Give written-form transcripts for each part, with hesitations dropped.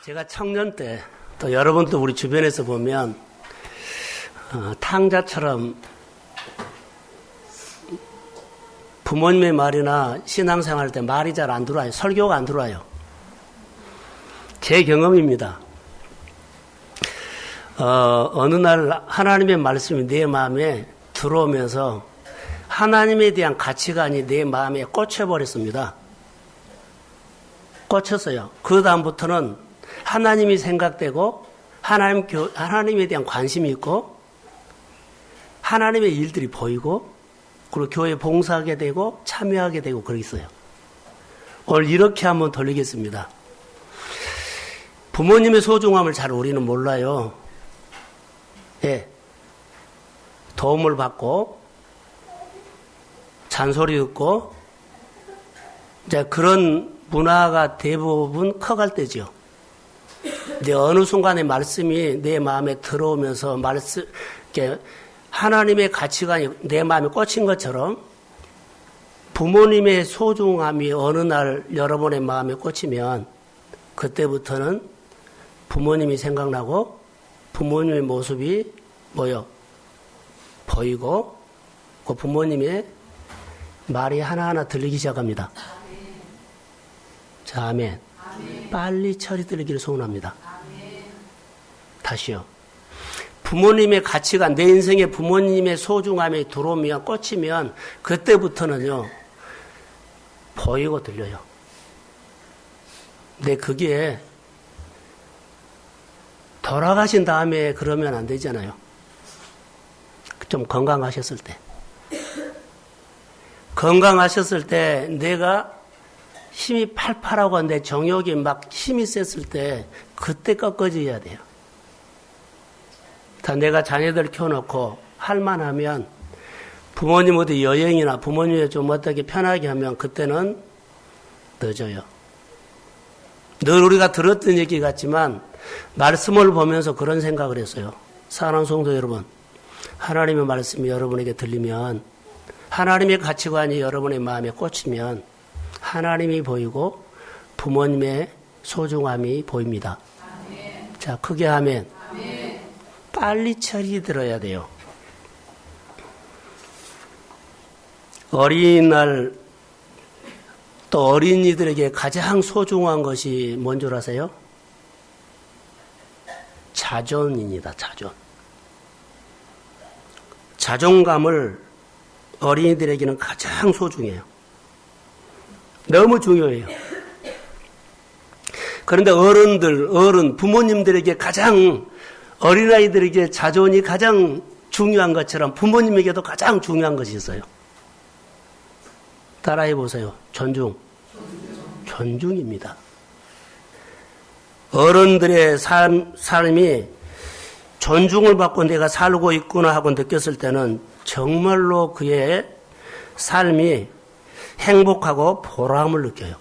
제가 청년 때, 또 여러분도 우리 주변에서 보면, 탕자처럼 부모님의 말이나 신앙생활 할 때 말이 잘 안 들어와요. 설교가 안 들어와요. 제 경험입니다. 어느 날 하나님의 말씀이 내 마음에 들어오면서 하나님에 대한 가치관이 내 마음에 꽂혀버렸습니다. 꽂혔어요. 그 다음부터는 하나님이 생각되고 하나님에 대한 관심이 있고 하나님의 일들이 보이고 그리고 교회에 봉사하게 되고 참여하게 되고 그러겠어요. 오늘 이렇게 한번 돌리겠습니다. 부모님의 소중함을 잘 우리는 몰라요. 예. 도움을 받고 잔소리 듣고 이제 그런 문화가 대부분 커갈 때죠. 근데 어느 순간에 말씀이 내 마음에 들어오면서 하나님의 가치관이 내 마음에 꽂힌 것처럼 부모님의 소중함이 어느 날 여러분의 마음에 꽂히면 그때부터는 부모님이 생각나고 부모님의 모습이 보이고 그 부모님의 말이 하나하나 들리기 시작합니다. 자, 아멘. 빨리 철이 들리기를 소원합니다. 다시요. 부모님의 가치관, 내 인생에 부모님의 소중함이 들어오면 꽂히면 그때부터는요 보이고 들려요. 근데 그게 돌아가신 다음에 그러면 안 되잖아요. 좀 건강하셨을 때. 건강하셨을 때 내가 힘이 팔팔하고 내 정욕이 막 힘이 셌을 때 그때 꺾어져야 돼요. 다 내가 자녀들 키워놓고 할만하면 부모님 어디 여행이나 부모님이 좀 어떻게 편하게 하면 그때는 늦어요. 늘 우리가 들었던 얘기 같지만 말씀을 보면서 그런 생각을 했어요. 사랑하는 성도 여러분, 하나님의 말씀이 여러분에게 들리면 하나님의 가치관이 여러분의 마음에 꽂히면 하나님이 보이고 부모님의 소중함이 보입니다. 아멘. 자, 크게 아멘. 아멘. 빨리 철이 들어야 돼요. 어린이날 또 어린이들에게 가장 소중한 것이 뭔 줄 아세요? 자존입니다. 자존감을 어린이들에게는 가장 소중해요. 너무 중요해요. 그런데 부모님들에게 어린아이들에게 자존이 가장 중요한 것처럼 부모님에게도 가장 중요한 것이 있어요. 따라해 보세요. 존중입니다. 어른들의 삶이 존중을 받고 내가 살고 있구나 하고 느꼈을 때는 정말로 그의 삶이 행복하고 보람을 느껴요.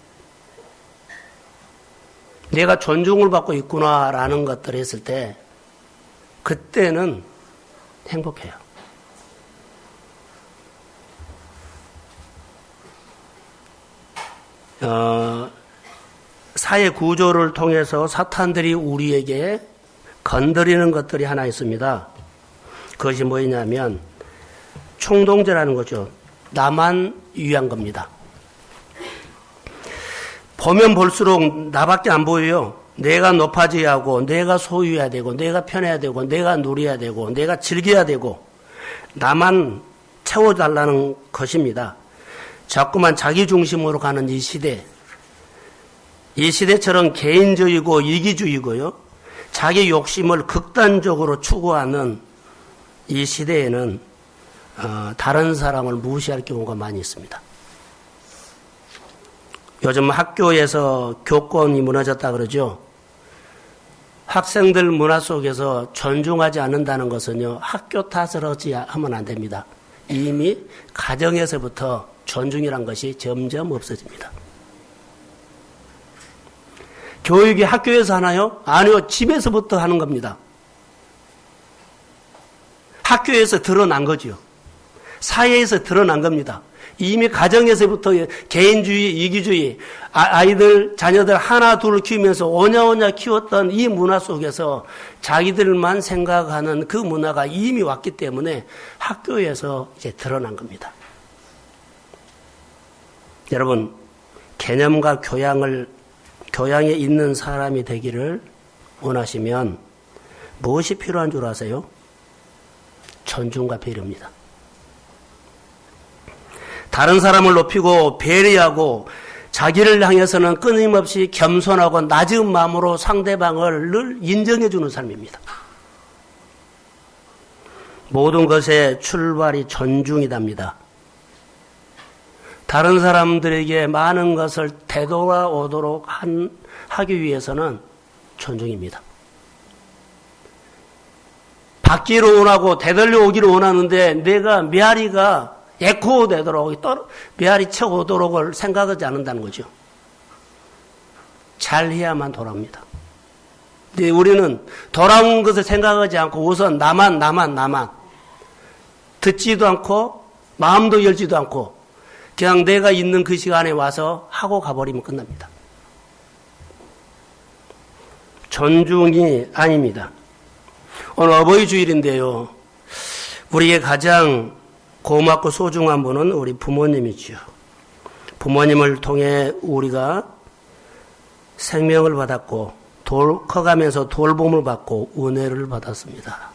내가 존중을 받고 있구나라는 것들을 했을 때 그때는 행복해요. 사회 구조를 통해서 사탄들이 우리에게 건드리는 것들이 하나 있습니다. 그것이 뭐냐면 충동제라는 거죠. 나만 위한 겁니다. 보면 볼수록 나밖에 안 보여요. 내가 높아져야 하고 내가 소유해야 되고 내가 편해야 되고 내가 누려야 되고 내가 즐겨야 되고 나만 채워달라는 것입니다. 자꾸만 자기 중심으로 가는 이 시대처럼 개인주의고 이기주의고요. 자기 욕심을 극단적으로 추구하는 이 시대에는 다른 사람을 무시할 경우가 많이 있습니다. 요즘 학교에서 교권이 무너졌다 그러죠. 학생들 문화 속에서 존중하지 않는다는 것은요, 학교 탓을 하면 안 됩니다. 이미 가정에서부터 존중이란 것이 점점 없어집니다. 교육이 학교에서 하나요? 아니요, 집에서부터 하는 겁니다. 학교에서 드러난 거죠. 사회에서 드러난 겁니다. 이미 가정에서부터 개인주의, 이기주의, 아이들, 자녀들 하나 둘 키우면서 오냐오냐 키웠던 이 문화 속에서 자기들만 생각하는 그 문화가 이미 왔기 때문에 학교에서 이제 드러난 겁니다. 여러분, 개념과 교양에 있는 사람이 되기를 원하시면 무엇이 필요한 줄 아세요? 존중과 배려입니다. 다른 사람을 높이고 배려하고 자기를 향해서는 끊임없이 겸손하고 낮은 마음으로 상대방을 늘 인정해주는 삶입니다. 모든 것의 출발이 존중이답니다. 다른 사람들에게 많은 것을 되돌아오도록 하기 위해서는 존중입니다. 받기를 원하고 되돌려 오기를 원하는데 내가 메아리가 에코되도록 메아리 쳐오도록을 생각하지 않는다는 거죠. 잘해야만 돌아옵니다. 근데 우리는 돌아온 것을 생각하지 않고 우선 나만 듣지도 않고 마음도 열지도 않고 그냥 내가 있는 그 시간에 와서 하고 가버리면 끝납니다. 존중이 아닙니다. 오늘 어버이 주일인데요. 우리에게 가장 고맙고 소중한 분은 우리 부모님이죠. 부모님을 통해 우리가 생명을 받았고 커가면서 돌봄을 받고 은혜를 받았습니다.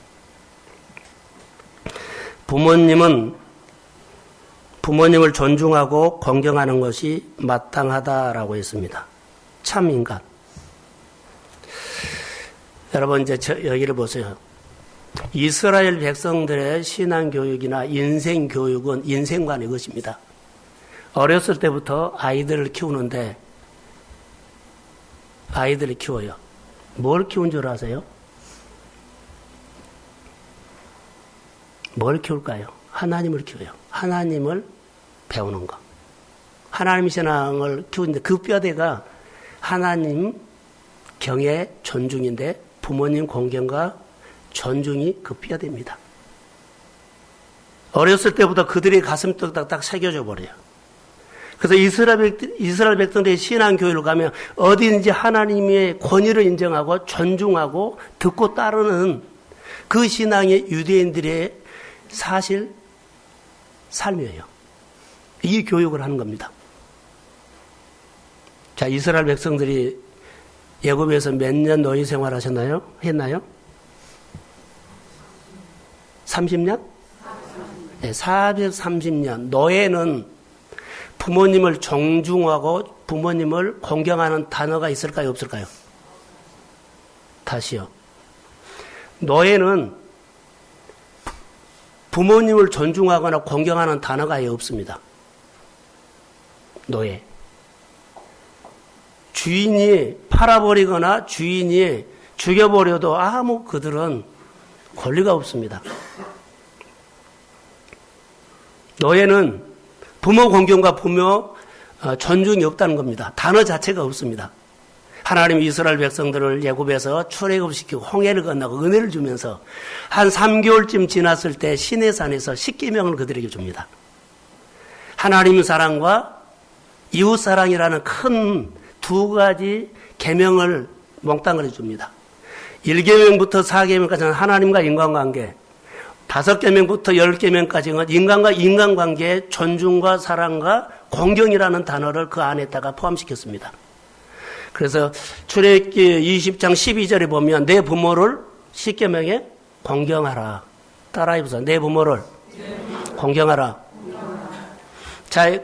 부모님을 존중하고 공경하는 것이 마땅하다라고 했습니다. 참 인간. 여러분 이제 여기를 보세요. 이스라엘 백성들의 신앙교육이나 인생교육은 인생관의 것입니다. 어렸을 때부터 아이들을 키우는데 아이들을 키워요. 뭘 키운 줄 아세요? 뭘 키울까요? 하나님을 키워요. 하나님을 배우는 거. 하나님 신앙을 키우는데 그 뼈대가 하나님 경외 존중인데 부모님 공경과 존중이 그 뼈대입니다. 어렸을 때부터 그들의 가슴 딱딱 새겨져 버려요. 그래서 이스라엘 백성들의 신앙교육을 가면 어디든지 하나님의 권위를 인정하고 존중하고 듣고 따르는 그 신앙의 유대인들의 사실 삶이에요. 이 교육을 하는 겁니다. 자, 이스라엘 백성들이 애굽에서 몇 년 노예 생활하셨나요? 했나요? 30년? 네, 430년. 노예는 부모님을 존중하고 부모님을 공경하는 단어가 있을까요? 없을까요? 다시요. 노예는 부모님을 존중하거나 공경하는 단어가 아예 없습니다. 노예. 주인이 팔아버리거나 주인이 죽여버려도 아무 그들은 권리가 없습니다. 노예는 부모 공경과 부모 존중이 없다는 겁니다. 단어 자체가 없습니다. 하나님 이스라엘 백성들을 애굽에서 출애굽시키고 홍해를 건너고 은혜를 주면서 한 3개월쯤 지났을 때 시내산에서 십계명을 그들에게 줍니다. 하나님 사랑과 이웃 사랑이라는 큰 두 가지 계명을 몽땅을 해줍니다. 1계명부터 4계명까지는 하나님과 인간관계, 5계명부터 10계명까지는 인간과 인간관계의 존중과 사랑과 공경이라는 단어를 그 안에다가 포함시켰습니다. 그래서 출애굽기 20장 12절에 보면 내 부모를 10계명에 공경하라. 따라해보세요. 내 부모를 공경하라. 자,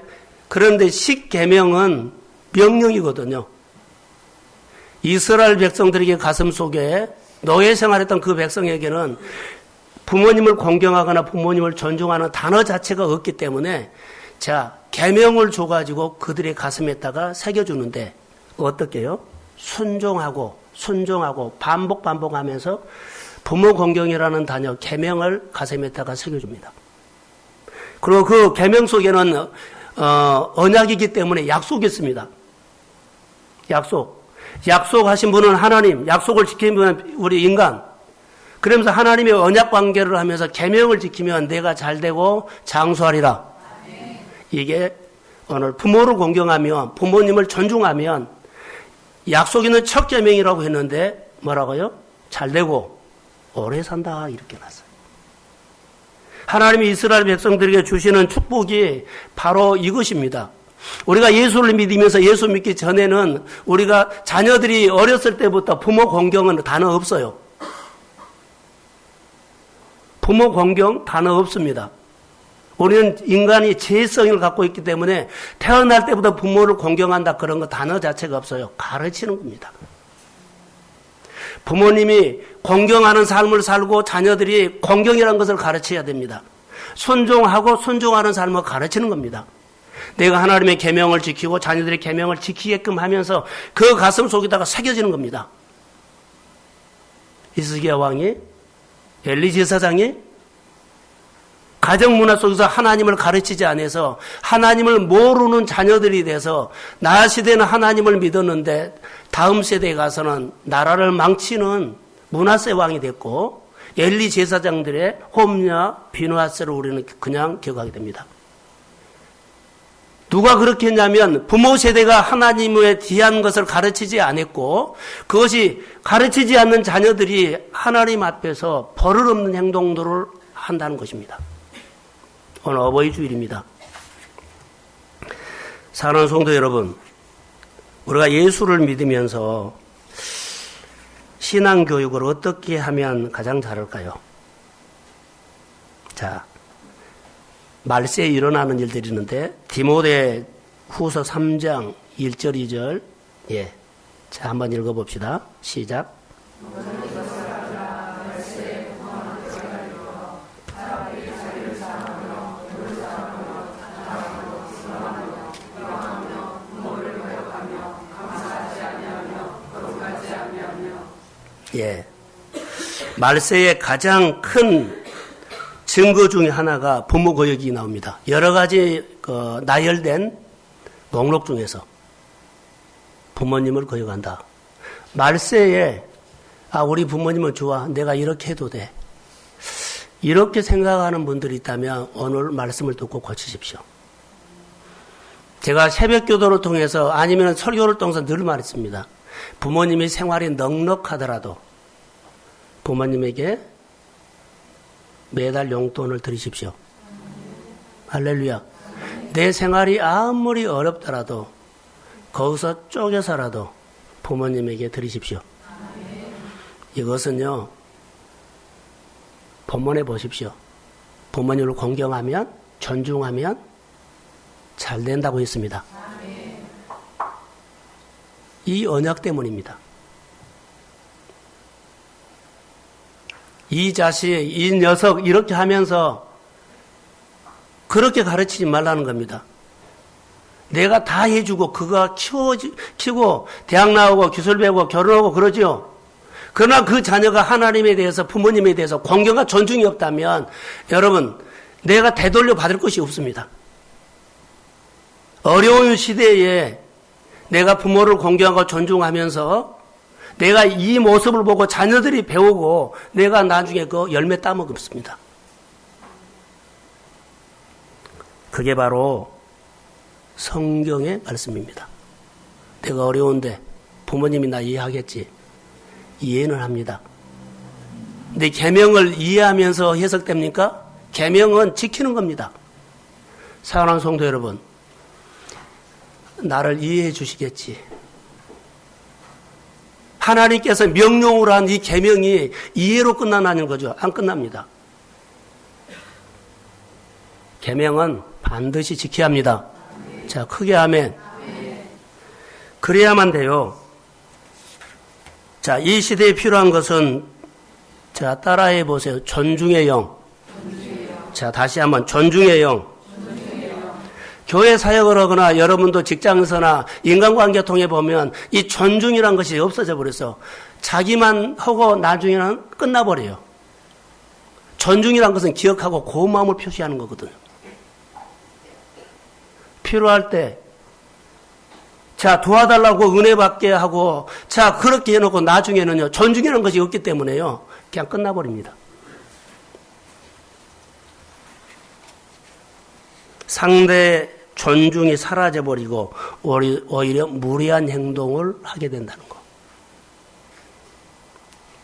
그런데 10계명은 명령이거든요. 이스라엘 백성들에게 가슴 속에 노예 생활했던 그 백성에게는 부모님을 공경하거나 부모님을 존중하는 단어 자체가 없기 때문에 자, 계명을 줘가지고 그들의 가슴에다가 새겨주는데 어떻게 해요? 순종하고 반복하면서 부모 공경이라는 단어 계명을 가슴에다가 새겨줍니다. 그리고 그 계명 속에는 언약이기 때문에 약속이 있습니다. 약속하신 분은 하나님, 약속을 지키는 분은 우리 인간. 그러면서 하나님의 언약 관계를 하면서 계명을 지키면 내가 잘되고 장수하리라. 이게 오늘 부모를 공경하면, 부모님을 존중하면 약속 있는 첫 계명이라고 했는데 뭐라고요? 잘되고 오래 산다 이렇게 났어요. 하나님이 이스라엘 백성들에게 주시는 축복이 바로 이것입니다. 우리가 예수를 믿으면서 예수 믿기 전에는 우리가 자녀들이 어렸을 때부터 부모 공경은 단어 없어요. 부모 공경 단어 없습니다. 우리는 인간이 죄성을 갖고 있기 때문에 태어날 때부터 부모를 공경한다 그런 거 단어 자체가 없어요. 가르치는 겁니다. 부모님이 공경하는 삶을 살고 자녀들이 공경이라는 것을 가르쳐야 됩니다. 순종하고 순종하는 삶을 가르치는 겁니다. 내가 하나님의 계명을 지키고 자녀들의 계명을 지키게끔 하면서 그 가슴 속에다가 새겨지는 겁니다. 히스기야 왕이, 엘리 제사장이 가정 문화 속에서 하나님을 가르치지 않아서 하나님을 모르는 자녀들이 돼서 나 시대는 하나님을 믿었는데 다음 세대에 가서는 나라를 망치는 므낫세 왕이 됐고 엘리 제사장들의 홈냐 비누하세를 우리는 그냥 기억하게 됩니다. 누가 그렇게 했냐면 부모 세대가 하나님에 대한 것을 가르치지 않았고 그것이 가르치지 않는 자녀들이 하나님 앞에서 버릇없는 행동들을 한다는 것입니다. 오늘 어버이 주일입니다. 사랑하는 성도 여러분, 우리가 예수를 믿으면서 신앙교육을 어떻게 하면 가장 잘할까요? 자, 말세에 일어나는 일들이 있는데 디모데 후서 3장 1절 2절 예, 자 한번 읽어봅시다. 시작. 예, 말세의 가장 큰 증거 중에 하나가 부모 거역이 나옵니다. 여러 가지 나열된 목록 중에서 부모님을 거역한다. 말세에 우리 부모님은 좋아. 내가 이렇게 해도 돼. 이렇게 생각하는 분들이 있다면 오늘 말씀을 듣고 고치십시오. 제가 새벽 기도를 통해서 아니면 설교를 통해서 늘 말했습니다. 부모님이 생활이 넉넉하더라도 부모님에게 매달 용돈을 드리십시오. 할렐루야. 내 생활이 아무리 어렵더라도 거기서 쪼개서라도 부모님에게 드리십시오. 이것은요, 본문에 보십시오. 부모님을 공경하면, 존중하면 잘 된다고 했습니다. 이 언약 때문입니다. 이 자식, 이 녀석 이렇게 하면서 그렇게 가르치지 말라는 겁니다. 내가 다 해주고 그가 키우고 대학 나오고 기술 배우고 결혼하고 그러죠. 그러나 그 자녀가 하나님에 대해서 부모님에 대해서 공경과 존중이 없다면 여러분 내가 되돌려 받을 것이 없습니다. 어려운 시대에 내가 부모를 공경하고 존중하면서 내가 이 모습을 보고 자녀들이 배우고 내가 나중에 그 열매 따먹습니다. 그게 바로 성경의 말씀입니다. 내가 어려운데 부모님이 나 이해하겠지. 이해는 합니다. 근데 계명을 이해하면서 해석됩니까? 계명은 지키는 겁니다. 사랑하는 성도 여러분, 나를 이해해 주시겠지. 하나님께서 명령으로 한 이 계명이 이해로 끝나는 거죠. 안 끝납니다. 계명은 반드시 지켜야 합니다. 자, 크게 아멘. 그래야만 돼요. 자, 이 시대에 필요한 것은 자, 따라해 보세요. 존중의 영. 자, 다시 한번 존중의 영. 교회 사역을 하거나 여러분도 직장에서나 인간관계 통해 보면 이 존중이란 것이 없어져 버려서 자기만 하고 나중에는 끝나버려요. 존중이란 것은 기억하고 고마움을 표시하는 거거든요. 필요할 때 자, 도와달라고 은혜 받게 하고 자, 그렇게 해놓고 나중에는요, 존중이라는 것이 없기 때문에요, 그냥 끝나버립니다. 상대 존중이 사라져버리고 오히려 무례한 행동을 하게 된다는 거.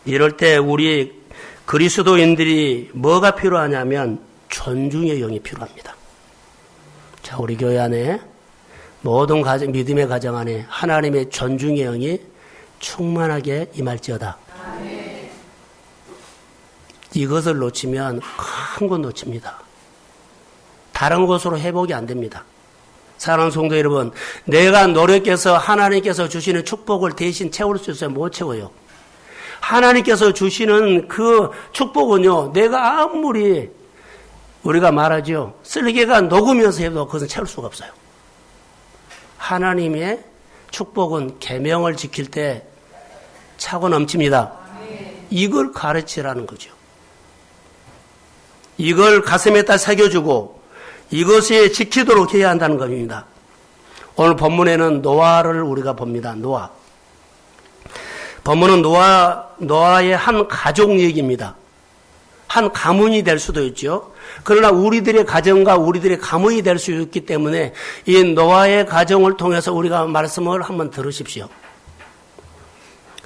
이럴 때 우리 그리스도인들이 뭐가 필요하냐면 존중의 영이 필요합니다. 자, 우리 교회 안에 모든 가정, 믿음의 가정 안에 하나님의 존중의 영이 충만하게 임할지어다. 아멘. 이것을 놓치면 큰 것 놓칩니다. 다른 것으로 회복이 안 됩니다. 사랑하는 성도 여러분, 내가 노력해서 하나님께서 주시는 축복을 대신 채울 수 있어요? 못 채워요. 하나님께서 주시는 그 축복은요, 내가 아무리 우리가 말하죠, 쓸개가 녹으면서 해도 그것은 채울 수가 없어요. 하나님의 축복은 계명을 지킬 때 차고 넘칩니다. 이걸 가르치라는 거죠. 이걸 가슴에다 새겨주고 이것이 지키도록 해야 한다는 겁니다. 오늘 본문에는 노아를 우리가 봅니다. 노아. 본문은 노아의 한 가족 얘기입니다. 한 가문이 될 수도 있죠. 그러나 우리들의 가정과 우리들의 가문이 될 수 있기 때문에 이 노아의 가정을 통해서 우리가 말씀을 한번 들으십시오.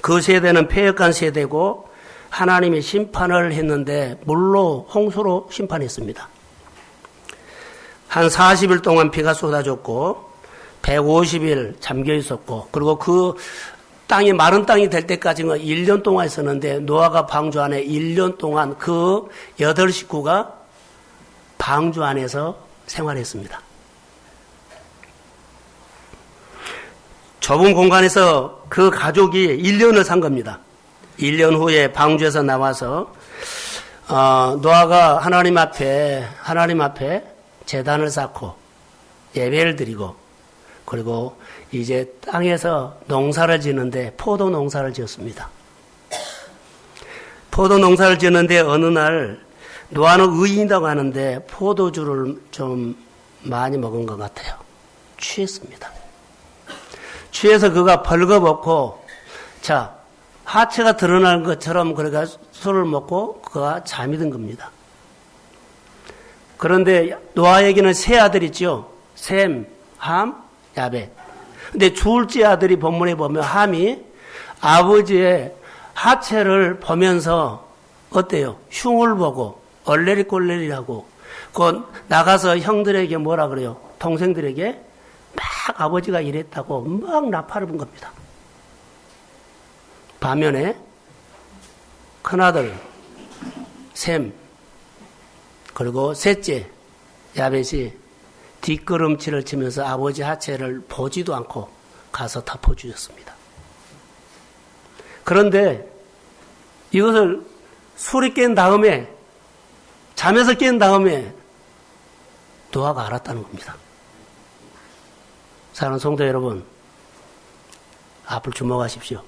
그 세대는 패역한 세대고 하나님이 심판을 했는데 물로 홍수로 심판했습니다. 한 40일 동안 비가 쏟아졌고 150일 잠겨 있었고 그리고 그 땅이 마른 땅이 될 때까지는 1년 동안 있었는데 노아가 방주 안에 1년 동안 그 8식구가 방주 안에서 생활했습니다. 좁은 공간에서 그 가족이 1년을 산 겁니다. 1년 후에 방주에서 나와서 노아가 하나님 앞에 제단을 쌓고 예배를 드리고 그리고 이제 땅에서 농사를 지는데 포도 농사를 지었습니다. 포도 농사를 지었는데 어느 날 노아는 의인이라고 하는데 포도주를 좀 많이 먹은 것 같아요. 취했습니다. 취해서 그가 벌거벗고 자 하체가 드러나는 것처럼 그러니까 술을 먹고 그가 잠이 든 겁니다. 그런데 노아에게는 세 아들 있죠. 셈, 함, 야벳. 근데 둘째 아들이 본문에 보면 함이 아버지의 하체를 보면서 어때요? 흉을 보고 얼레리꼴레리하고 그 나가서 형들에게 뭐라 그래요? 동생들에게 막 아버지가 이랬다고 막 나팔을 분 겁니다. 반면에 큰아들 셈 그리고 셋째 야벳이 뒷걸음질을 치면서 아버지 하체를 보지도 않고 가서 덮어주셨습니다. 그런데 이것을 술이 깬 다음에 잠에서 깬 다음에 노아가 알았다는 겁니다. 사랑하는 성도 여러분, 앞을 주목하십시오.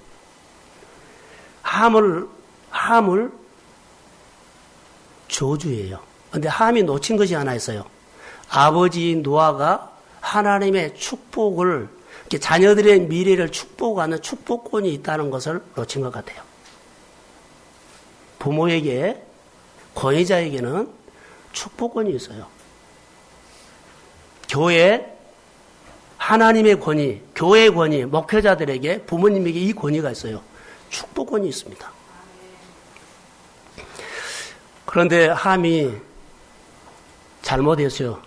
함을 저주예요. 그런데 함이 놓친 것이 하나 있어요. 아버지 노아가 하나님의 축복을 자녀들의 미래를 축복하는 축복권이 있다는 것을 놓친 것 같아요. 부모에게 권위자에게는 축복권이 있어요. 교회 하나님의 권위, 교회의 권위, 목회자들에게 부모님에게 이 권위가 있어요. 축복권이 있습니다. 그런데 함이 잘못했어요.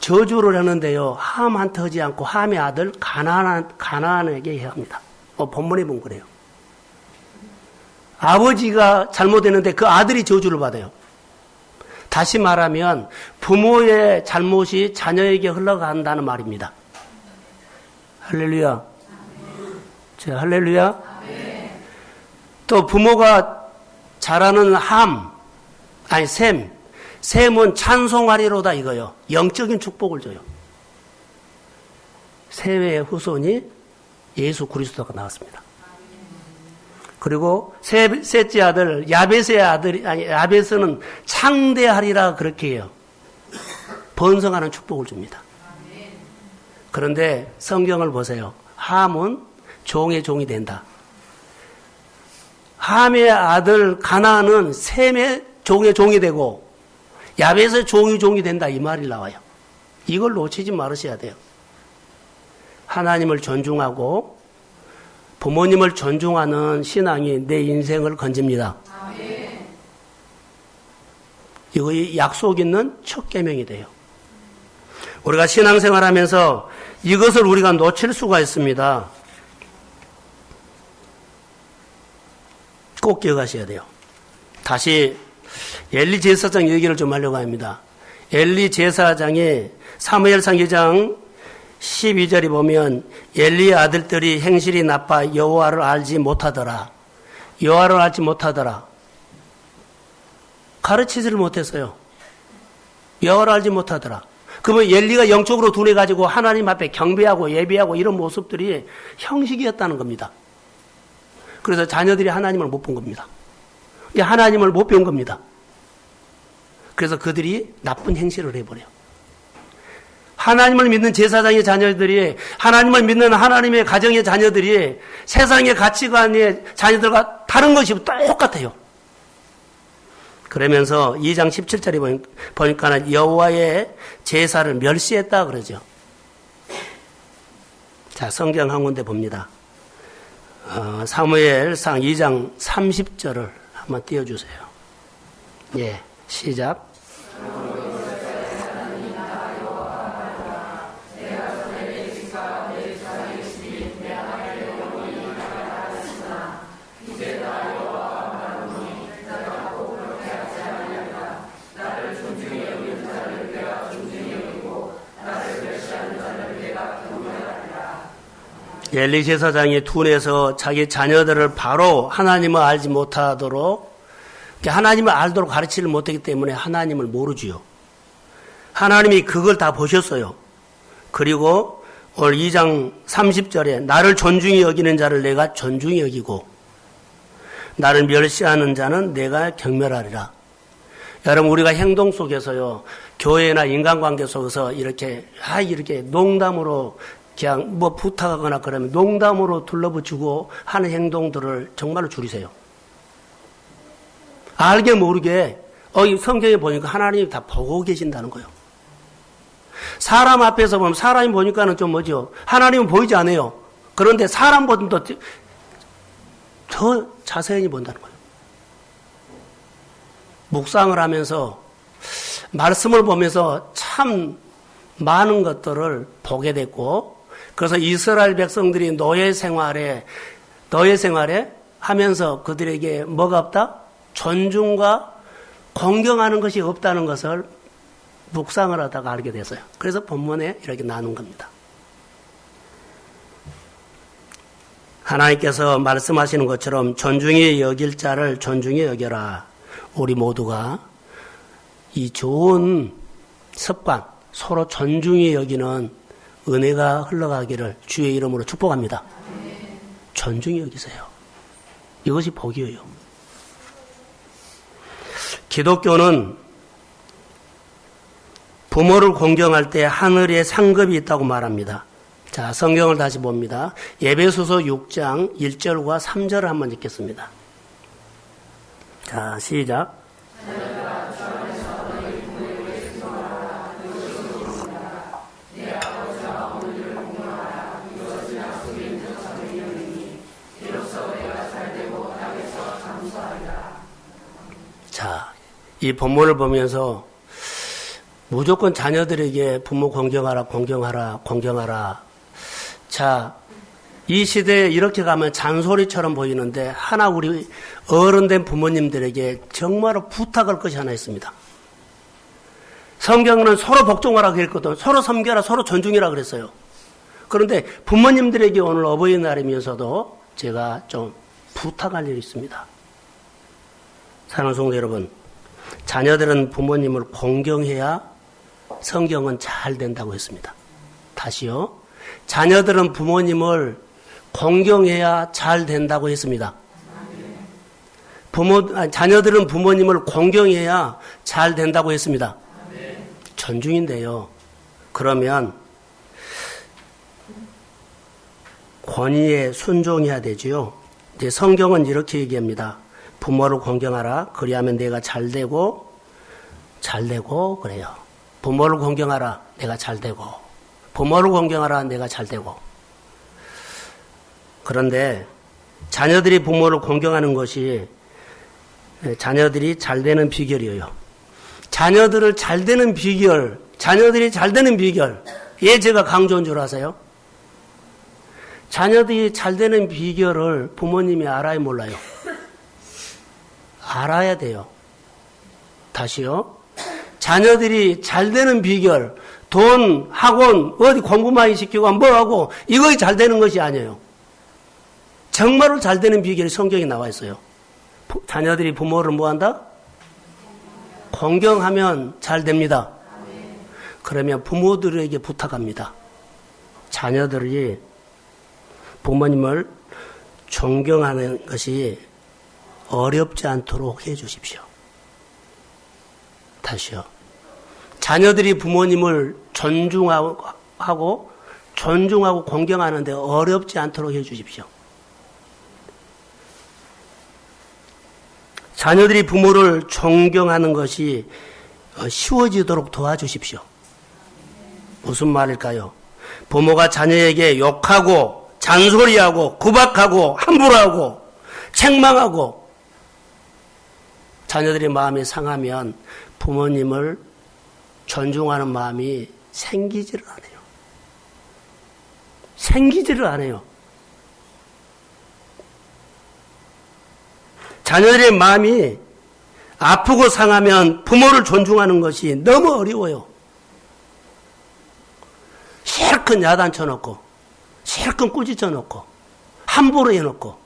저주를 하는데요. 함한테 하지 않고 함의 아들 가나안에게 해야 합니다. 본문에 보면 그래요. 아버지가 잘못했는데 그 아들이 저주를 받아요. 다시 말하면 부모의 잘못이 자녀에게 흘러간다는 말입니다. 할렐루야. 자, 할렐루야. 또 부모가 잘하는 셈은 찬송하리로다 이거요. 영적인 축복을 줘요. 셈의 후손이 예수 그리스도가 나왔습니다. 그리고 셋째 아들 야벳은 창대하리라 그렇게 해요. 번성하는 축복을 줍니다. 그런데 성경을 보세요. 함은 종의 종이 된다. 함의 아들 가나안은 셈의 종의 종이 되고 야벳의 종이 된다 이 말이 나와요. 이걸 놓치지 말으셔야 돼요. 하나님을 존중하고 부모님을 존중하는 신앙이 내 인생을 건집니다. 이거 약속 있는 첫 계명이 돼요. 우리가 신앙생활하면서 이것을 우리가 놓칠 수가 있습니다. 꼭 기억하셔야 돼요. 다시 엘리 제사장 얘기를 좀 하려고 합니다. 엘리 제사장이 사무엘상 2장 12절에 보면 엘리의 아들들이 행실이 나빠 여호와를 알지 못하더라. 여호와를 알지 못하더라. 가르치지를 못했어요. 여호와를 알지 못하더라. 그러면 엘리가 영적으로 둔해가지고 하나님 앞에 경배하고 예배하고 이런 모습들이 형식이었다는 겁니다. 그래서 자녀들이 하나님을 못 본 겁니다. 하나님을 못 배운 겁니다. 그래서 그들이 나쁜 행실을 해버려요. 하나님을 믿는 제사장의 자녀들이, 하나님을 믿는 하나님의 가정의 자녀들이 세상의 가치관의 자녀들과 다른 것이 똑같아요. 그러면서 2장 17절에 보니까 여호와의 제사를 멸시했다 그러죠. 자, 성경 한 군데 봅니다. 사무엘상 2장 30절을 한번 띄워주세요. 예, 시작. 엘리 제사장이 둔해서 자기 자녀들을 바로 하나님을 알지 못하도록, 하나님을 알도록 가르치를 못했기 때문에 하나님을 모르지요. 하나님이 그걸 다 보셨어요. 그리고 오늘 2장 30절에 나를 존중히 여기는 자를 내가 존중히 여기고 나를 멸시하는 자는 내가 경멸하리라. 여러분, 우리가 행동 속에서요, 교회나 인간관계 속에서 이렇게 농담으로 그냥 뭐 부탁하거나 그러면 농담으로 둘러붙이고 하는 행동들을 정말로 줄이세요. 알게 모르게 성경에 보니까 하나님이 다 보고 계신다는 거예요. 사람 앞에서 보면 사람이 보니까는 좀 뭐죠? 하나님은 보이지 않아요. 그런데 사람보다 더 자세히 본다는 거예요. 묵상을 하면서 말씀을 보면서 참 많은 것들을 보게 됐고, 그래서 이스라엘 백성들이 노예 생활에 하면서 그들에게 뭐가 없다? 존중과 공경하는 것이 없다는 것을 묵상을 하다가 알게 됐어요. 그래서 본문에 이렇게 나눈 겁니다. 하나님께서 말씀하시는 것처럼 존중히 여길 자를 존중히 여겨라. 우리 모두가 이 좋은 습관, 서로 존중히 여기는 은혜가 흘러가기를 주의 이름으로 축복합니다. 존중히 여기세요. 이것이 복이에요. 기독교는 부모를 공경할 때 하늘에 상급이 있다고 말합니다. 자, 성경을 다시 봅니다. 에베소서 6장 1절과 3절을 한번 읽겠습니다. 자, 시작. 자, 이 본문을 보면서 무조건 자녀들에게 부모 공경하라, 공경하라, 공경하라. 자, 이 시대에 이렇게 가면 잔소리처럼 보이는데 하나 우리 어른된 부모님들에게 정말로 부탁할 것이 하나 있습니다. 성경은 서로 복종하라 그랬거든. 서로 섬겨라, 서로 존중이라 그랬어요. 그런데 부모님들에게 오늘 어버이날이면서도 제가 좀 부탁할 일이 있습니다. 사랑하는 성도 여러분, 자녀들은 부모님을 공경해야 성경은 잘 된다고 했습니다. 다시요. 자녀들은 부모님을 공경해야 잘 된다고 했습니다. 자녀들은 부모님을 공경해야 잘 된다고 했습니다. 존중인데요. 그러면 권위에 순종해야 되지요. 이제 성경은 이렇게 얘기합니다. 부모를 공경하라. 그리하면 내가 잘되고 그래요. 부모를 공경하라. 내가 잘 되고. 부모를 공경하라. 내가 잘 되고. 그런데 자녀들이 부모를 공경하는 것이 자녀들이 잘 되는 비결이에요. 자녀들을 잘 되는 비결, 자녀들이 잘 되는 비결. 예, 제가 강조한 줄 아세요? 자녀들이 잘 되는 비결을 부모님이 알아야 몰라요? 알아야 돼요. 다시요. 자녀들이 잘 되는 비결, 돈, 학원, 어디 공부 많이 시키고 뭐하고 이거 잘 되는 것이 아니에요. 정말로 잘 되는 비결이 성경에 나와 있어요. 자녀들이 부모를 뭐한다? 공경하면 잘 됩니다. 그러면 부모들에게 부탁합니다. 자녀들이 부모님을 존경하는 것이 어렵지 않도록 해 주십시오. 다시요. 자녀들이 부모님을 존중하고 공경하는데 어렵지 않도록 해 주십시오. 자녀들이 부모를 존경하는 것이 쉬워지도록 도와주십시오. 무슨 말일까요? 부모가 자녀에게 욕하고 잔소리하고 구박하고 함부로 하고 책망하고 자녀들의 마음이 상하면 부모님을 존중하는 마음이 생기지를 않아요. 생기지를 않아요. 자녀들의 마음이 아프고 상하면 부모를 존중하는 것이 너무 어려워요. 실컷 야단쳐놓고 실컷 꾸짖어놓고 함부로 해놓고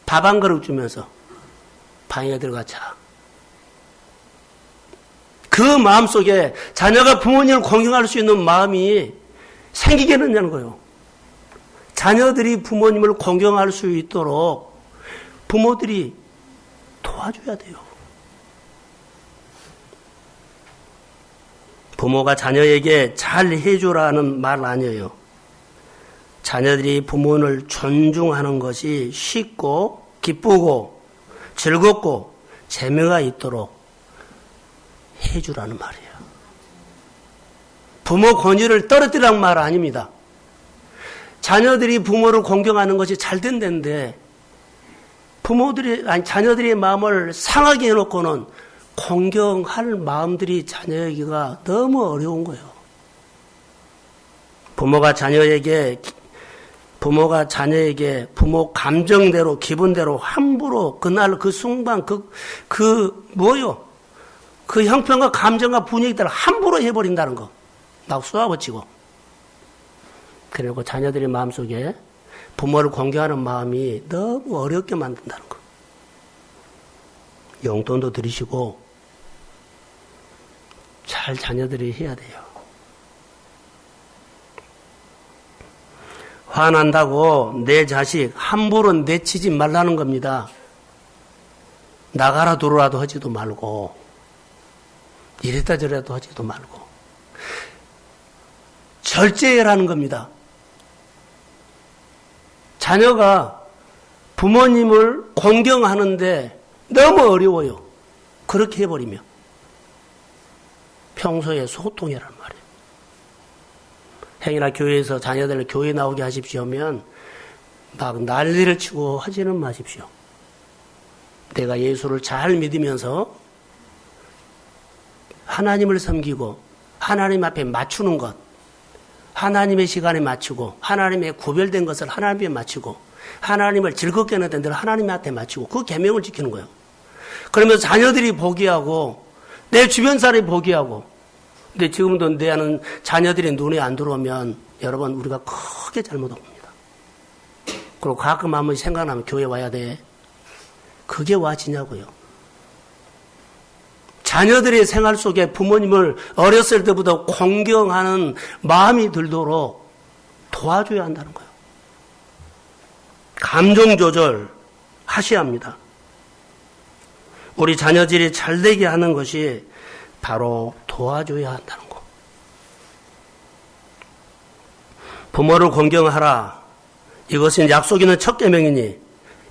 밥 한 그릇 주면서 방에 들어가 자. 그 마음속에 자녀가 부모님을 공경할 수 있는 마음이 생기겠느냐는 거예요. 자녀들이 부모님을 공경할 수 있도록 부모들이 도와줘야 돼요. 부모가 자녀에게 잘 해주라는 말 아니에요. 자녀들이 부모를 존중하는 것이 쉽고 기쁘고 즐겁고 재미가 있도록 해주라는 말이에요. 부모 권위를 떨어뜨리라는 말 아닙니다. 자녀들이 부모를 공경하는 것이 잘 된다는데 자녀들의 마음을 상하게 해놓고는 공경할 마음들이 자녀에게가 너무 어려운 거예요. 부모가 자녀에게 부모 감정대로 기분대로 함부로 그날 그 순간 그 형편과 감정과 분위기 따라 함부로 해버린다는 거. 막 쏘아붙이고. 그리고 자녀들의 마음속에 부모를 공경하는 마음이 너무 어렵게 만든다는 거. 용돈도 들이시고 잘 자녀들이 해야 돼요. 화난다고 내 자식 함부로 내치지 말라는 겁니다. 나가라 들어라도 하지도 말고 이랬다 저랬다 하지도 말고 절제해라는 겁니다. 자녀가 부모님을 공경하는데 너무 어려워요. 그렇게 해버리면 평소에 소통해라는 말이에요. 행여나 교회에서 자녀들을 교회 나오게 하십시오 하면 막 난리를 치고 하지는 마십시오. 내가 예수를 잘 믿으면서 하나님을 섬기고 하나님 앞에 맞추는 것, 하나님의 시간에 맞추고 하나님의 구별된 것을 하나님에 맞추고 하나님을 즐겁게 하는 데를 하나님한테 맞추고 그 계명을 지키는 거예요. 그러면서 자녀들이 보게 하고 내 주변 사람이 보게 하고 근데 지금도 내 아는 자녀들이 눈에 안 들어오면 여러분 우리가 크게 잘못한 겁니다. 그리고 가끔 한 번씩 생각나면 교회 와야 돼. 그게 와지냐고요. 자녀들의 생활 속에 부모님을 어렸을 때부터 공경하는 마음이 들도록 도와줘야 한다는 거예요. 감정 조절 하셔야 합니다. 우리 자녀들이 잘되게 하는 것이 바로 도와줘야 한다는 거. 부모를 공경하라. 이것은 약속 있는 첫 계명이니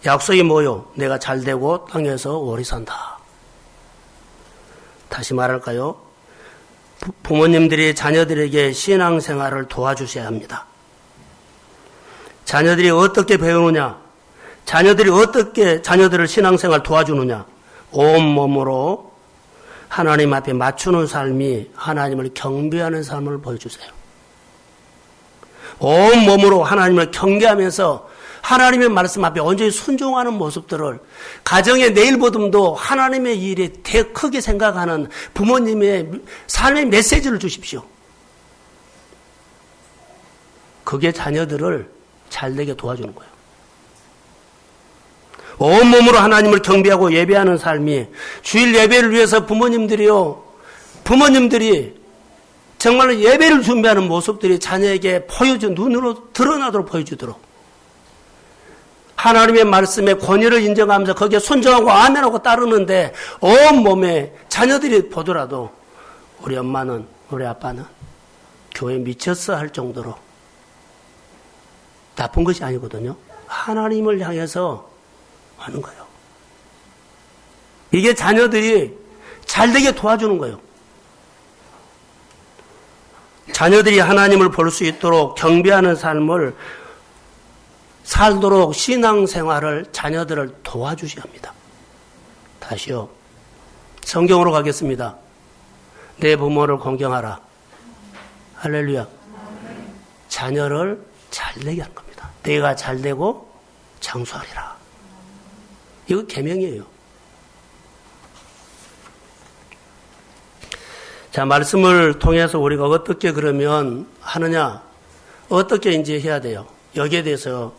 약속이 뭐요? 내가 잘되고 땅에서 오래 산다. 다시 말할까요? 부모님들이 자녀들에게 신앙생활을 도와주셔야 합니다. 자녀들이 어떻게 배우느냐? 자녀들이 어떻게 자녀들을 신앙생활 도와주느냐? 온몸으로 하나님 앞에 맞추는 삶이 하나님을 경배하는 삶을 보여주세요. 온몸으로 하나님을 경배하면서 하나님의 말씀 앞에 온전히 순종하는 모습들을 가정의 내일보듬도 하나님의 일에 더 크게 생각하는 부모님의 삶의 메시지를 주십시오. 그게 자녀들을 잘되게 도와주는 거예요. 온몸으로 하나님을 경배하고 예배하는 삶이 주일 예배를 위해서 부모님들이 정말로 예배를 준비하는 모습들이 자녀에게 눈으로 드러나도록 보여주도록 하나님의 말씀에 권위를 인정하면서 거기에 순종하고 아멘하고 따르는데 온몸에 자녀들이 보더라도 우리 엄마는 우리 아빠는 교회에 미쳤어 할 정도로 나쁜 것이 아니거든요. 하나님을 향해서 하는 거예요. 이게 자녀들이 잘되게 도와주는 거예요. 자녀들이 하나님을 볼 수 있도록 경배하는 삶을 살도록 신앙생활을 자녀들을 도와주셔야 합니다. 다시요. 성경으로 가겠습니다. 내 부모를 공경하라. 할렐루야. 자녀를 잘되게 하는 겁니다. 내가 잘되고 장수하리라. 이거 계명이에요. 자, 말씀을 통해서 우리가 어떻게 그러면 하느냐, 어떻게 이제 해야 돼요? 여기에 대해서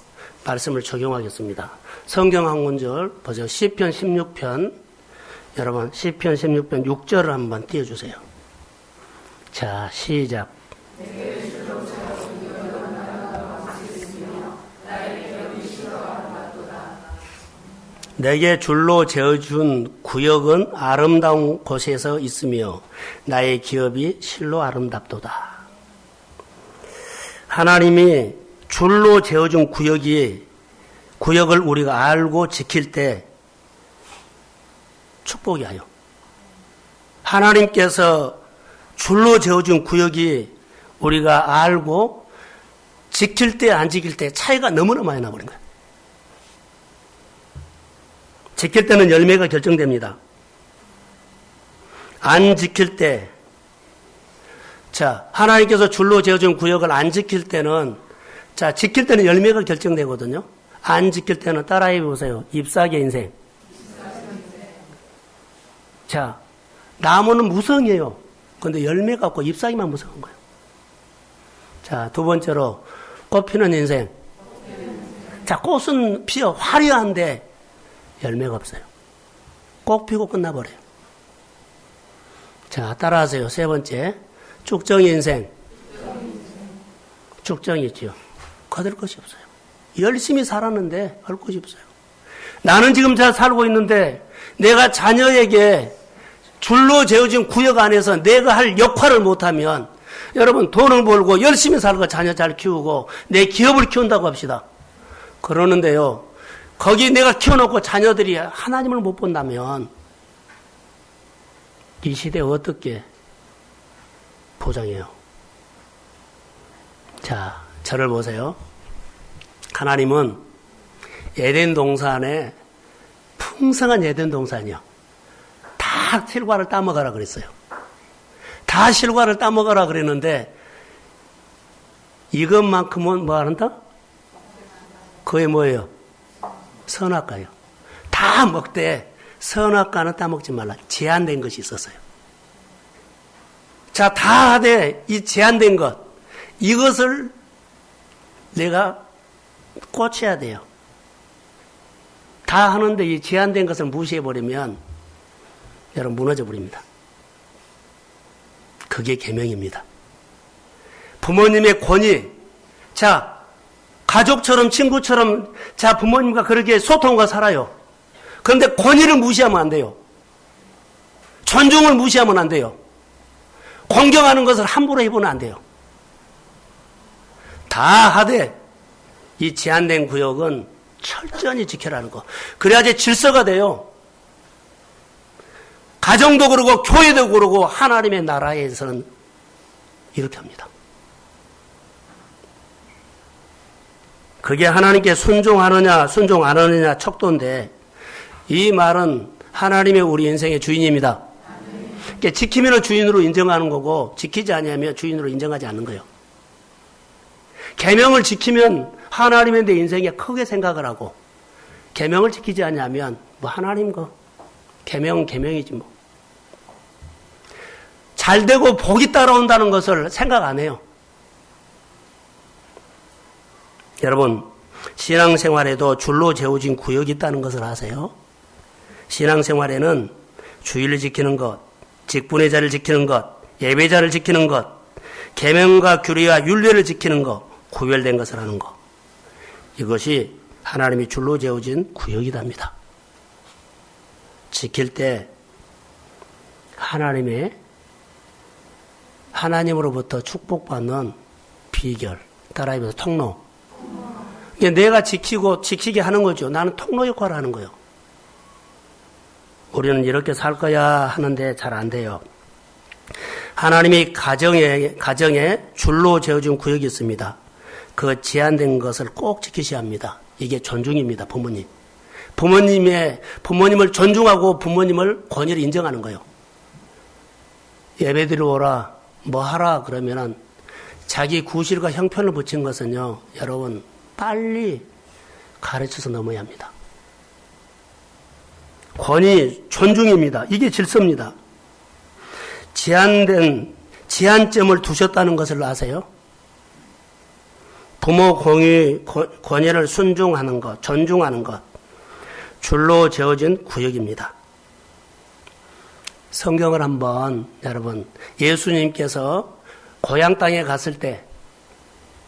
말씀을 적용하겠습니다. 성경 한 구절 보세요. 시편 16편, 여러분 시편 16편 6절을 한번 띄워주세요. 자, 시작. 내게 줄로 재어준 구역은 아름다운 곳에서 있으며 나의 기업이 실로 아름답도다. 하나님이 줄로 재어준 구역을 우리가 알고 지킬 때 축복이에요. 하나님께서 줄로 재어준 구역이 우리가 알고 지킬 때 안 지킬 때 차이가 너무나 많이 나버린 거예요. 지킬 때는 열매가 결정됩니다. 안 지킬 때, 자, 하나님께서 줄로 재어준 구역을 안 지킬 때는, 자, 지킬 때는 열매가 결정되거든요. 안 지킬 때는 따라해 보세요. 잎사귀 인생. 자, 나무는 무성이에요. 그런데 열매가 없고 잎사귀만 무성한 거예요. 자, 두 번째로 꽃 피는 인생. 자, 꽃은 피어 화려한데 열매가 없어요. 꼭 피고 끝나버려요. 자, 따라하세요. 세 번째, 쭉정이 인생. 쭉정이 있죠. 거둘 것이 없어요. 열심히 살았는데 할 것이 없어요. 나는 지금 잘 살고 있는데 내가 자녀에게 줄로 재어진 구역 안에서 내가 할 역할을 못하면 여러분 돈을 벌고 열심히 살고 자녀 잘 키우고 내 기업을 키운다고 합시다. 그러는데요. 거기 내가 키워놓고 자녀들이 하나님을 못 본다면 이 시대에 어떻게 보장해요? 자, 저를 보세요. 하나님은 에덴 동산에 풍성한 에덴 동산이요. 다 실과를 따먹어라 그랬어요. 다 실과를 따먹어라 그랬는데 이것만큼은 뭐 한다? 그게 뭐예요? 선악과요. 다 먹되 선악과는 따먹지 말라. 제한된 것이 있었어요. 자, 다 하되 이 제한된 것, 이것을 내가 꽂혀야 돼요. 다 하는데 이 제한된 것을 무시해버리면 여러분 무너져 버립니다. 그게 계명입니다. 부모님의 권위, 자, 가족처럼 친구처럼 자 부모님과 그렇게 소통과 살아요. 그런데 권위를 무시하면 안 돼요. 존중을 무시하면 안 돼요. 공경하는 것을 함부로 해보면 안 돼요. 다 하되 이 제한된 구역은 철저히 지켜라는 거. 그래야지 질서가 돼요. 가정도 그러고 교회도 그러고 하나님의 나라에서는 이렇게 합니다. 그게 하나님께 순종하느냐 순종 안 하느냐 척도인데 이 말은 하나님의 우리 인생의 주인입니다. 그러니까 지키면 주인으로 인정하는 거고 지키지 않으면 주인으로 인정하지 않는 거예요. 계명을 지키면 하나님의 내 인생에 크게 생각을 하고 계명을 지키지 않으면 뭐 하나님 거 계명은 계명이지 뭐. 잘되고 복이 따라온다는 것을 생각 안 해요. 여러분 신앙생활에도 줄로 재워진 구역이 있다는 것을 아세요? 신앙생활에는 주일을 지키는 것, 직분의 자를 지키는 것, 예배자를 지키는 것, 계명과 규례와 율례를 지키는 것, 구별된 것을 하는 것. 이것이 하나님이 줄로 재워진 구역이답니다. 지킬 때 하나님으로부터 축복받는 비결, 따라해서 통로. 내가 지키게 하는 거죠. 나는 통로 역할을 하는 거예요. 우리는 이렇게 살 거야 하는데 잘 안 돼요. 하나님이 가정에 줄로 재어준 구역이 있습니다. 그 제한된 것을 꼭 지키셔야 합니다. 이게 존중입니다. 부모님을 존중하고 부모님을 권위를 인정하는 거예요. 예배드리러 오라, 뭐 하라 그러면은 자기 구실과 형편을 붙인 것은요, 여러분 빨리 가르쳐서 넘어야 합니다. 권위, 존중입니다. 이게 질서입니다. 제한점을 두셨다는 것을 아세요? 부모 권위를 순종하는 것, 존중하는 것, 줄로 재어진 구역입니다. 성경을 한번 여러분, 예수님께서 고향 땅에 갔을 때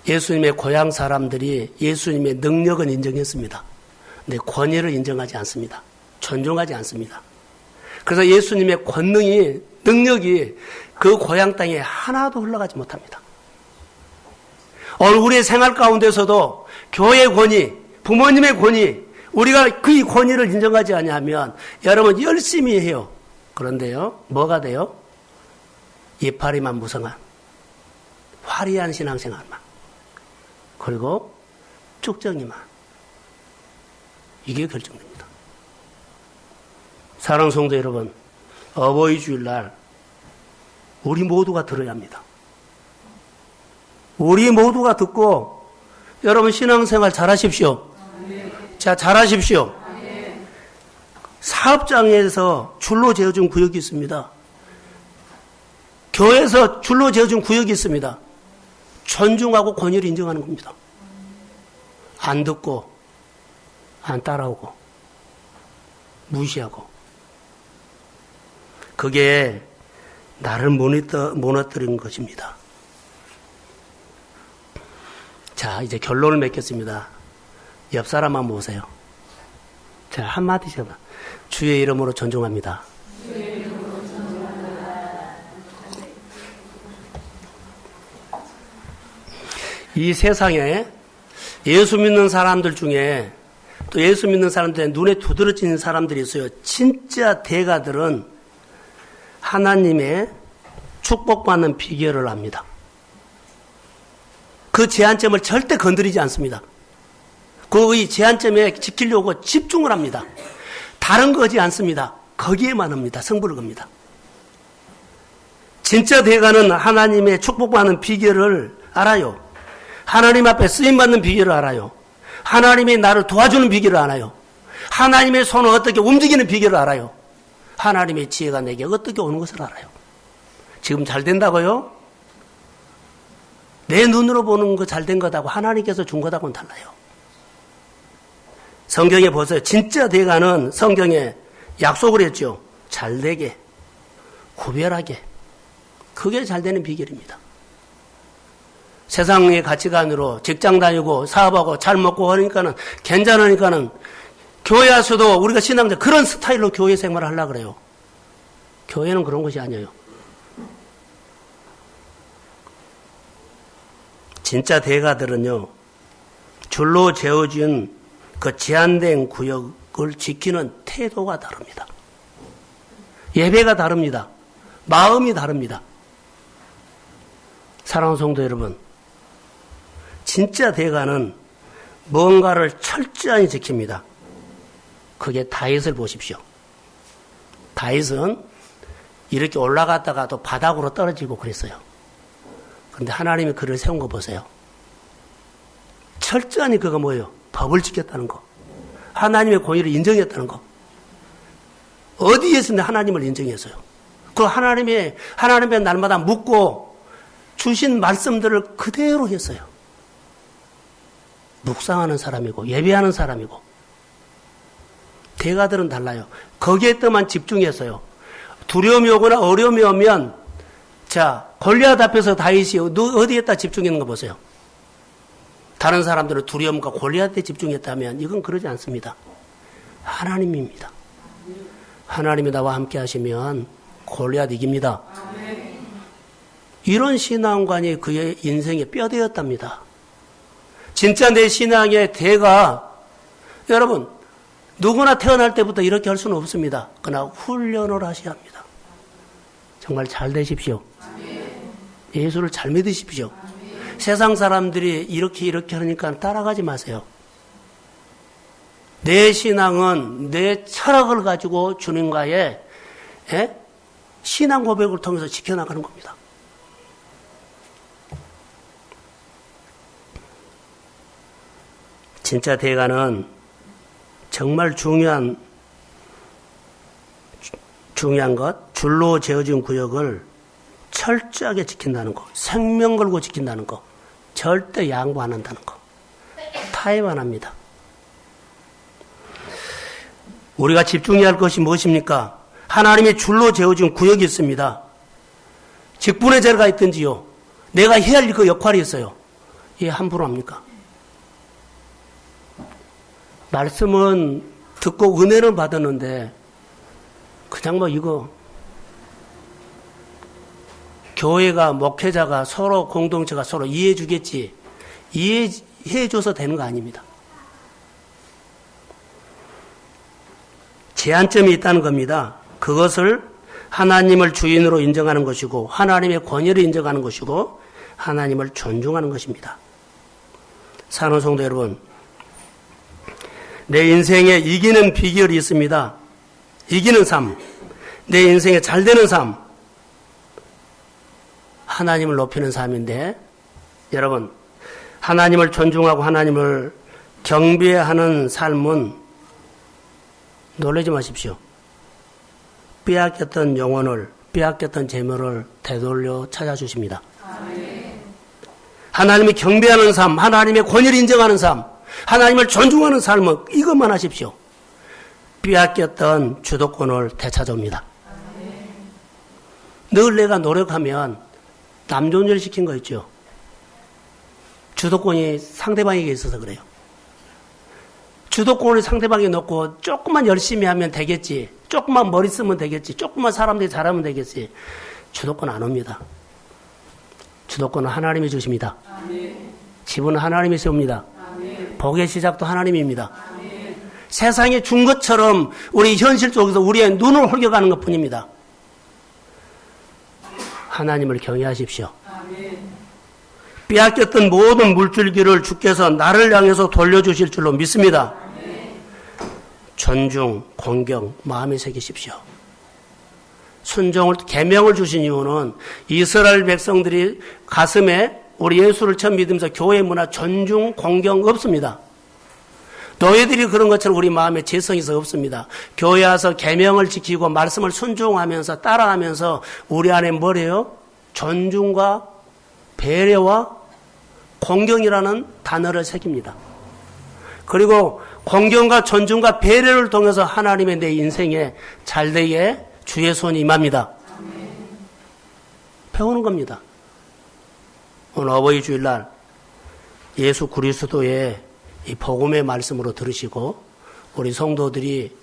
예수님의 고향 사람들이 예수님의 능력은 인정했습니다. 근데 권위를 인정하지 않습니다. 존중하지 않습니다. 그래서 예수님의 능력이 그 고향 땅에 하나도 흘러가지 못합니다. 오늘 우리의 생활 가운데서도 교회의 권위, 부모님의 권위, 우리가 그 권위를 인정하지 않으면 여러분 열심히 해요. 그런데요, 뭐가 돼요? 이파리만 무성한 화려한 신앙생활만, 그리고 쭉정이만, 이게 결정됩니다. 사랑하는 성도 여러분, 어버이 주일날 우리 모두가 들어야 합니다. 우리 모두가 듣고 여러분 신앙생활 잘하십시오. 자, 잘하십시오. 사업장에서 줄로 재어준 구역이 있습니다. 교회에서 줄로 재어준 구역이 있습니다. 존중하고 권위를 인정하는 겁니다. 안 듣고 안 따라오고 무시하고, 그게 나를 무너뜨린 것입니다. 자, 이제 결론을 맺겠습니다. 옆 사람 한번 보세요. 자, 한마디 해봐. 주의 이름으로 존중합니다. 주의 이름으로 존중합니다. 이 세상에 예수 믿는 사람들 중에 또 예수 믿는 사람들의 눈에 두드러지는 사람들이 있어요. 진짜 대가들은 하나님의 축복받는 비결을 압니다. 그 제한점을 절대 건드리지 않습니다. 그 제한점에 지키려고 집중을 합니다. 다른 거 하지 않습니다. 거기에만 합니다. 승부를 겁니다. 진짜 대가는 하나님의 축복받는 비결을 알아요. 하나님 앞에 쓰임받는 비결을 알아요. 하나님이 나를 도와주는 비결을 알아요. 하나님의 손을 어떻게 움직이는 비결을 알아요. 하나님의 지혜가 내게 어떻게 오는 것을 알아요. 지금 잘 된다고요? 내 눈으로 보는 거 잘 된 거다고 하나님께서 준 거다고는 달라요. 성경에 보세요. 진짜 대가는 성경에 약속을 했죠. 잘되게, 구별하게. 그게 잘 되는 비결입니다. 세상의 가치관으로 직장 다니고 사업하고 잘 먹고 하니까는 괜찮으니까는 교회 와서도 우리가 신앙자 그런 스타일로 교회 생활을 하려고 그래요. 교회는 그런 것이 아니에요. 진짜 대가들은요, 줄로 재어진 그 제한된 구역을 지키는 태도가 다릅니다. 예배가 다릅니다. 마음이 다릅니다. 사랑하는 성도 여러분, 진짜 대가는 뭔가를 철저히 지킵니다. 그게 다윗을 보십시오. 다윗은 이렇게 올라갔다가 또 바닥으로 떨어지고 그랬어요. 그런데 하나님이 그를 세운 거 보세요. 철저히 그가 뭐예요? 법을 지켰다는 거. 하나님의 권위를 인정했다는 거. 어디에서는 하나님을 인정했어요. 그 하나님의 날마다 묻고 주신 말씀들을 그대로 했어요. 묵상하는 사람이고 예배하는 사람이고. 대가들은 달라요. 거기에 또만 집중했어요. 두려움이 오거나 어려움이 오면 자 골리앗 앞에서 다윗이 어디에다 집중했는 거 보세요. 다른 사람들은 두려움과 골리앗에 집중했다면 이건 그러지 않습니다. 하나님입니다. 하나님이 나와 함께 하시면 골리앗 이깁니다. 이런 신앙관이 그의 인생의 뼈대였답니다. 진짜 내 신앙의 대가 여러분 누구나 태어날 때부터 이렇게 할 수는 없습니다. 그러나 훈련을 하셔야 합니다. 정말 잘 되십시오. 예수를 잘 믿으십시오. 세상 사람들이 이렇게 하니까 따라가지 마세요. 내 신앙은 내 철학을 가지고 주님과의 신앙 고백을 통해서 지켜나가는 겁니다. 진짜 대가는 정말 중요한 것, 줄로 재어진 구역을 철저하게 지킨다는 거, 생명 걸고 지킨다는 거, 절대 양보 안 한다는 거, 타협 안 합니다. 우리가 집중해야 할 것이 무엇입니까? 하나님의 줄로 재어진 구역이 있습니다. 직분의 자리가 있든지요. 내가 해야 할 그 역할이 있어요. 이게 함부로 합니까? 말씀은 듣고 은혜는 받았는데 그냥 이거 교회가 목회자가 서로 공동체가 서로 이해해 주겠지 이해해 줘서 되는 거 아닙니다. 제한점이 있다는 겁니다. 그것을 하나님을 주인으로 인정하는 것이고 하나님의 권위를 인정하는 것이고 하나님을 존중하는 것입니다. 사랑하는 성도 여러분, 내 인생에 이기는 비결이 있습니다. 이기는 삶, 내 인생에 잘 되는 삶, 하나님을 높이는 삶인데 여러분 하나님을 존중하고 하나님을 경배하는 삶은 놀라지 마십시오. 빼앗겼던 영혼을 빼앗겼던 재물을 되돌려 찾아주십니다. 하나님이 경배하는 삶, 하나님의 권위를 인정하는 삶, 하나님을 존중하는 삶은 이것만 하십시오. 빼앗겼던 주도권을 되찾아옵니다. 늘 내가 노력하면 남 존재시킨 거 있죠. 주도권이 상대방에게 있어서 그래요. 주도권을 상대방에 놓고 조금만 열심히 하면 되겠지. 조금만 머리 쓰면 되겠지. 조금만 사람들이 잘하면 되겠지. 주도권 안 옵니다. 주도권은 하나님이 주십니다. 집은 하나님이 세웁니다. 복의 시작도 하나님입니다. 세상에 준 것처럼 우리 현실 속에서 우리의 눈을 홀겨가는 것 뿐입니다. 하나님을 경외하십시오. 빼앗겼던 모든 물줄기를 주께서 나를 향해서 돌려주실 줄로 믿습니다. 존중, 공경, 마음에 새기십시오. 순종을, 계명을 주신 이유는 이스라엘 백성들이 가슴에 우리 예수를 처음 믿으면서 교회 문화 존중, 공경 없습니다. 너희들이 그런 것처럼 우리 마음에 재성이 없습니다. 교회 와서 계명을 지키고 말씀을 순종하면서 따라하면서 우리 안에 뭐래요? 존중과 배려와 공경이라는 단어를 새깁니다. 그리고 공경과 존중과 배려를 통해서 하나님의 내 인생에 잘되게 주의 손이 임합니다. 배우는 겁니다. 오늘 어버이 주일날 예수 그리스도의 이 복음의 말씀으로 들으시고 우리 성도들이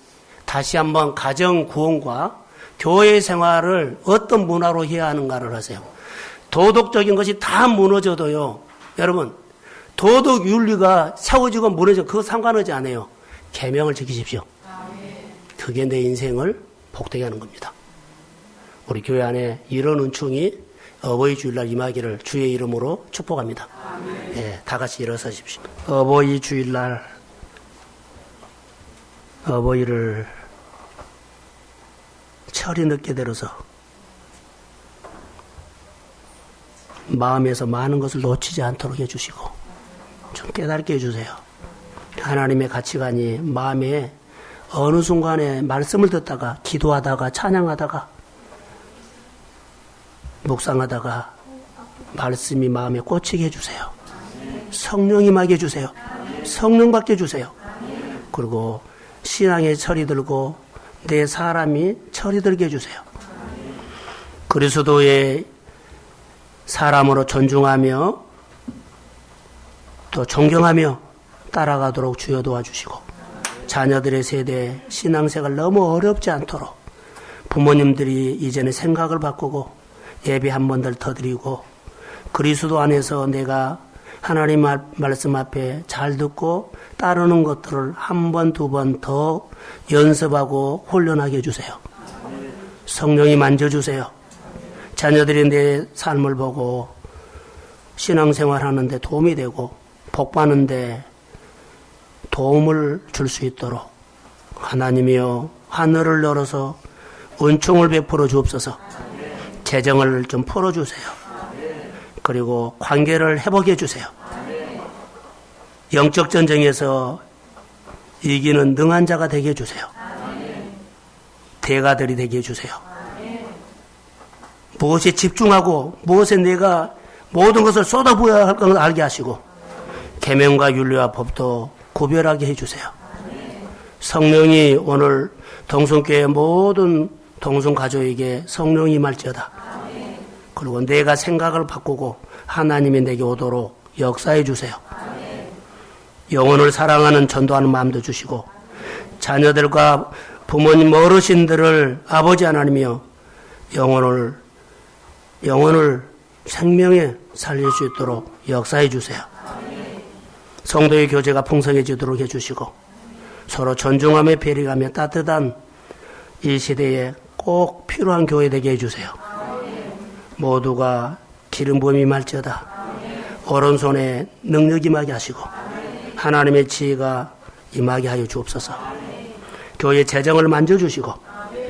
다시 한번 가정 구원과 교회 생활을 어떤 문화로 해야 하는가를 하세요. 도덕적인 것이 다 무너져도요. 여러분 도덕 윤리가 세워지고 무너져 그거 상관하지 않아요. 계명을 지키십시오. 그게 내 인생을 복되게 하는 겁니다. 우리 교회 안에 이런 은총이 어버이 주일날 임하기를 주의 이름으로 축복합니다. 예, 다 같이 일어서십시오. 어버이 주일날 어버이를 철이 늦게 들어서 마음에서 많은 것을 놓치지 않도록 해주시고 좀 깨닫게 해주세요. 하나님의 가치관이 마음에 어느 순간에 말씀을 듣다가 기도하다가 찬양하다가 묵상하다가 말씀이 마음에 꽂히게 해주세요. 성령 임하게 해주세요. 성령 받게 해주세요. 그리고 신앙에 철이 들고 내 사람이 철이 들게 해주세요. 그리스도의 사람으로 존중하며 또 존경하며 따라가도록 주여 도와주시고 자녀들의 세대 신앙생활 너무 어렵지 않도록 부모님들이 이제는 생각을 바꾸고 예배 한 번 더 드리고 그리스도 안에서 내가 하나님 말씀 앞에 잘 듣고 따르는 것들을 한 번, 두 번 더 연습하고 훈련하게 해주세요. 성령이 만져주세요. 자녀들이 내 삶을 보고 신앙생활 하는데 도움이 되고 복받는데 도움을 줄 수 있도록 하나님이여 하늘을 열어서 은총을 베풀어 주옵소서. 재정을 좀 풀어주세요. 그리고 관계를 회복해 주세요. 영적 전쟁에서 이기는 능한 자가 되게 해주세요. 대가들이 되게 해주세요. 무엇에 집중하고 무엇에 내가 모든 것을 쏟아부어야 할 것을 알게 하시고 계명과 윤리와 법도 구별하게 해주세요. 성령이 오늘 동성교회 모든 동성가족에게 성령이 임할지어다. 그리고 내가 생각을 바꾸고 하나님이 내게 오도록 역사해 주세요. 영혼을 사랑하는 전도하는 마음도 주시고 자녀들과 부모님 어르신들을 아버지 하나님이여 영혼을 생명에 살릴 수 있도록 역사해 주세요. 성도의 교제가 풍성해지도록 해주시고 서로 존중하며 배려하며 따뜻한 이 시대에 꼭 필요한 교회 되게 해주세요. 모두가 기름 부음이 임할지어다. 오른손에 능력이 임하게 하시고 하나님의 지혜가 임하게 하여 주옵소서. 교회 재정을 만져주시고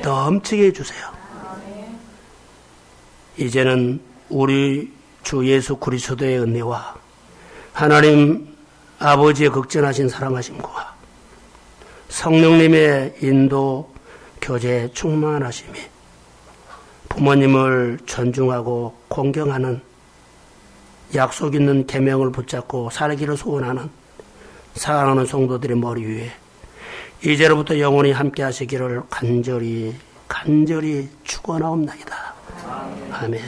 넘치게 해주세요. 이제는 우리 주 예수 그리스도의 은혜와 하나님 아버지의 극진하신 사랑하심과 성령님의 인도 교제 충만하심이 부모님을 존중하고 공경하는 약속 있는 계명을 붙잡고 살기를 소원하는 사랑하는 성도들의 머리 위에 이제로부터 영원히 함께 하시기를 간절히 축원하옵나이다. 아멘.